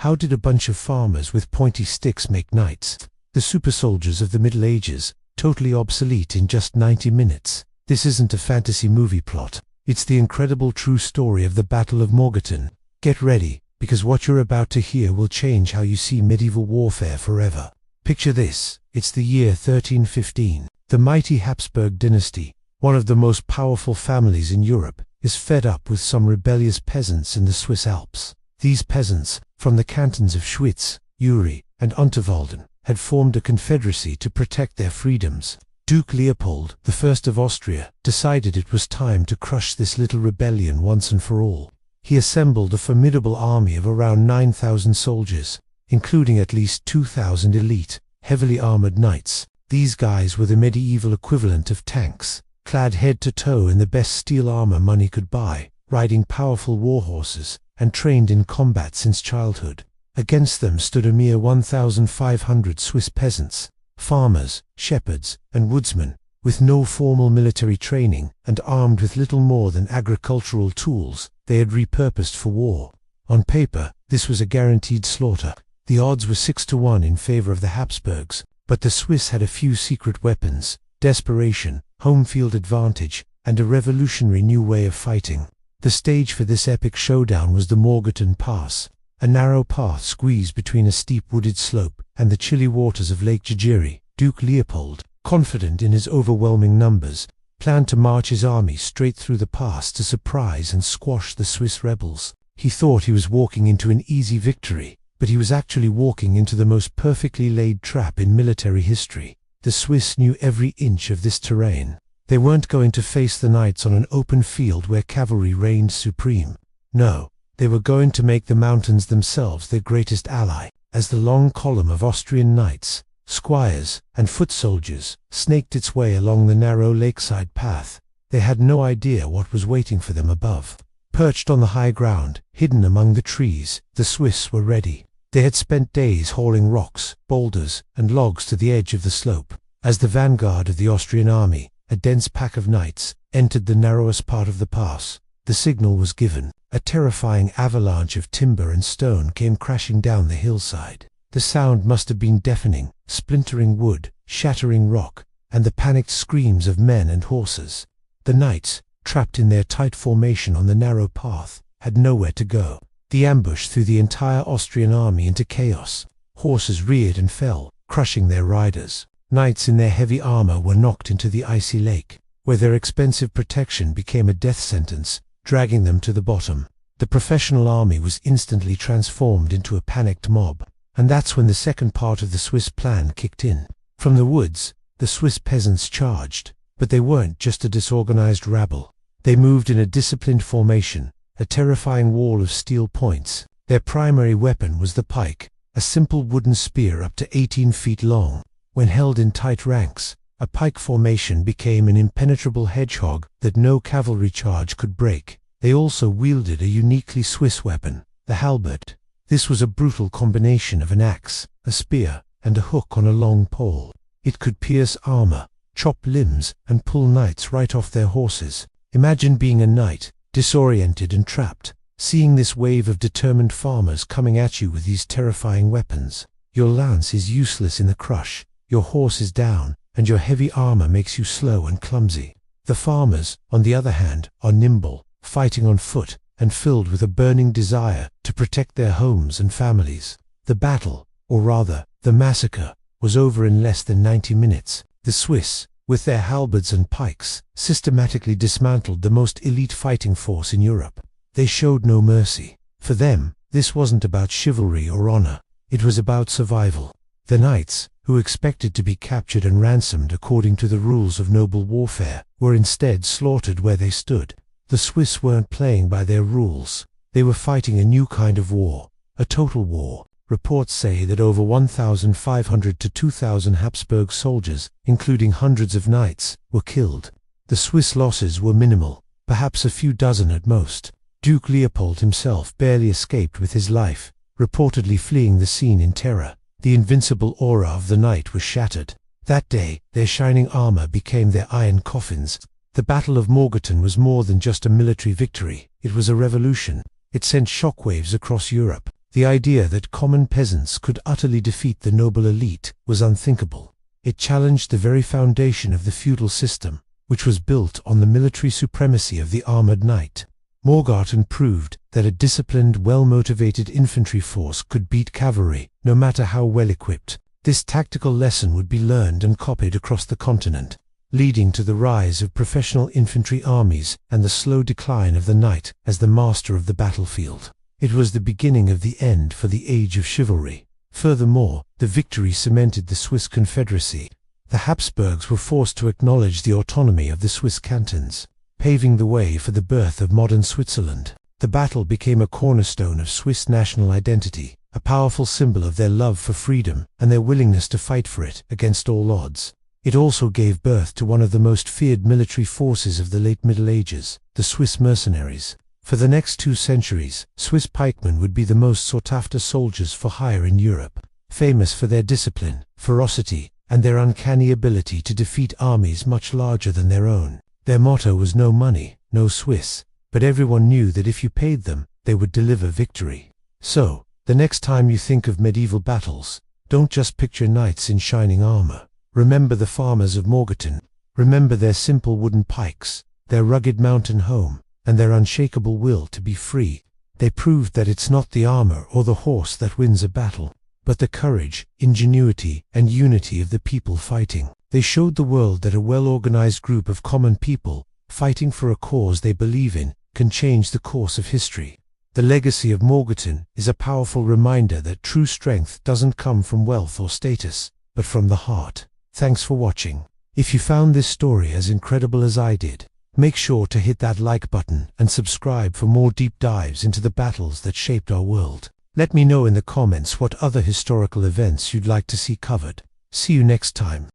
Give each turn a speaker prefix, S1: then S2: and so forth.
S1: How did a bunch of farmers with pointy sticks make knights? The super soldiers of the Middle Ages, totally obsolete in just 90 minutes. This isn't a fantasy movie plot. It's the incredible true story of the Battle of Morgarten. Get ready, because what you're about to hear will change how you see medieval warfare forever. Picture this. It's the year 1315. The mighty Habsburg dynasty, one of the most powerful families in Europe, is fed up with some rebellious peasants in the Swiss Alps. These peasants, from the cantons of Schwyz, Uri, and Unterwalden, had formed a confederacy to protect their freedoms. Duke Leopold, the First of Austria, decided it was time to crush this little rebellion once and for all. He assembled a formidable army of around 9,000 soldiers, including at least 2,000 elite, heavily armored knights. These guys were the medieval equivalent of tanks, clad head to toe in the best steel armor money could buy, riding powerful war horses, and trained in combat since childhood. Against them stood a mere 1,500 Swiss peasants, farmers, shepherds, and woodsmen, with no formal military training and armed with little more than agricultural tools they had repurposed for war. On paper, this was a guaranteed slaughter. The odds were 6-1 in favor of the Habsburgs, but the Swiss had a few secret weapons, desperation, home field advantage, and a revolutionary new way of fighting. The stage for this epic showdown was the Morgarten Pass, a narrow path squeezed between a steep wooded slope and the chilly waters of Lake Jagiri. Duke Leopold, confident in his overwhelming numbers, planned to march his army straight through the pass to surprise and squash the Swiss rebels. He thought he was walking into an easy victory, but he was actually walking into the most perfectly laid trap in military history. The Swiss knew every inch of this terrain. They weren't going to face the knights on an open field where cavalry reigned supreme. No, they were going to make the mountains themselves their greatest ally. As the long column of Austrian knights, squires, and foot soldiers snaked its way along the narrow lakeside path, they had no idea what was waiting for them above. Perched on the high ground, hidden among the trees, the Swiss were ready. They had spent days hauling rocks, boulders, and logs to the edge of the slope. As the vanguard of the Austrian army, a dense pack of knights, entered the narrowest part of the pass, the signal was given. A terrifying avalanche of timber and stone came crashing down the hillside. The sound must have been deafening, splintering wood, shattering rock, and the panicked screams of men and horses. The knights, trapped in their tight formation on the narrow path, had nowhere to go. The ambush threw the entire Austrian army into chaos. Horses reared and fell, crushing their riders. Knights in their heavy armor were knocked into the icy lake, where their expensive protection became a death sentence, dragging them to the bottom. The professional army was instantly transformed into a panicked mob. And that's when the second part of the Swiss plan kicked in. From the woods, the Swiss peasants charged, but they weren't just a disorganized rabble. They moved in a disciplined formation, a terrifying wall of steel points. Their primary weapon was the pike, a simple wooden spear up to 18 feet long. When held in tight ranks, a pike formation became an impenetrable hedgehog that no cavalry charge could break. They also wielded a uniquely Swiss weapon, the halberd. This was a brutal combination of an axe, a spear, and a hook on a long pole. It could pierce armor, chop limbs, and pull knights right off their horses. Imagine being a knight, disoriented and trapped, seeing this wave of determined farmers coming at you with these terrifying weapons. Your lance is useless in the crush, your horse is down, and your heavy armor makes you slow and clumsy. The farmers, on the other hand, are nimble, fighting on foot, and filled with a burning desire to protect their homes and families. The battle, or rather, the massacre, was over in less than 90 minutes. The Swiss, with their halberds and pikes, systematically dismantled the most elite fighting force in Europe. They showed no mercy. For them, this wasn't about chivalry or honor. It was about survival. The knights, who expected to be captured and ransomed according to the rules of noble warfare, were instead slaughtered where they stood. The Swiss weren't playing by their rules. They were fighting a new kind of war, a total war. Reports say that over 1,500 to 2,000 Habsburg soldiers, including hundreds of knights, were killed. The Swiss losses were minimal, perhaps a few dozen at most. Duke Leopold himself barely escaped with his life, reportedly fleeing the scene in terror. The invincible aura of the knight was shattered. That day, their shining armor became their iron coffins. The Battle of Morgarten was more than just a military victory. It was a revolution. It sent shockwaves across Europe. The idea that common peasants could utterly defeat the noble elite was unthinkable. It challenged the very foundation of the feudal system, which was built on the military supremacy of the armored knight. Morgarten proved that a disciplined, well-motivated infantry force could beat cavalry, no matter how well equipped. This tactical lesson would be learned and copied across the continent, leading to the rise of professional infantry armies and the slow decline of the knight as the master of the battlefield. It was the beginning of the end for the age of chivalry. Furthermore, the victory cemented the Swiss Confederacy. The Habsburgs were forced to acknowledge the autonomy of the Swiss cantons, paving the way for the birth of modern Switzerland. The battle became a cornerstone of Swiss national identity, a powerful symbol of their love for freedom and their willingness to fight for it against all odds. It also gave birth to one of the most feared military forces of the late Middle Ages, the Swiss mercenaries. For the next 2 centuries, Swiss pikemen would be the most sought-after soldiers for hire in Europe, famous for their discipline, ferocity, and their uncanny ability to defeat armies much larger than their own. Their motto was no money, no Swiss, but everyone knew that if you paid them, they would deliver victory. So, the next time you think of medieval battles, don't just picture knights in shining armor. Remember the farmers of Morgarten. Remember their simple wooden pikes, their rugged mountain home, and their unshakable will to be free. They proved that it's not the armor or the horse that wins a battle, but the courage, ingenuity, and unity of the people fighting. They showed the world that a well-organized group of common people, fighting for a cause they believe in, can change the course of history. The legacy of Morgarten is a powerful reminder that true strength doesn't come from wealth or status, but from the heart. Thanks for watching. If you found this story as incredible as I did, make sure to hit that like button and subscribe for more deep dives into the battles that shaped our world. Let me know in the comments what other historical events you'd like to see covered. See you next time.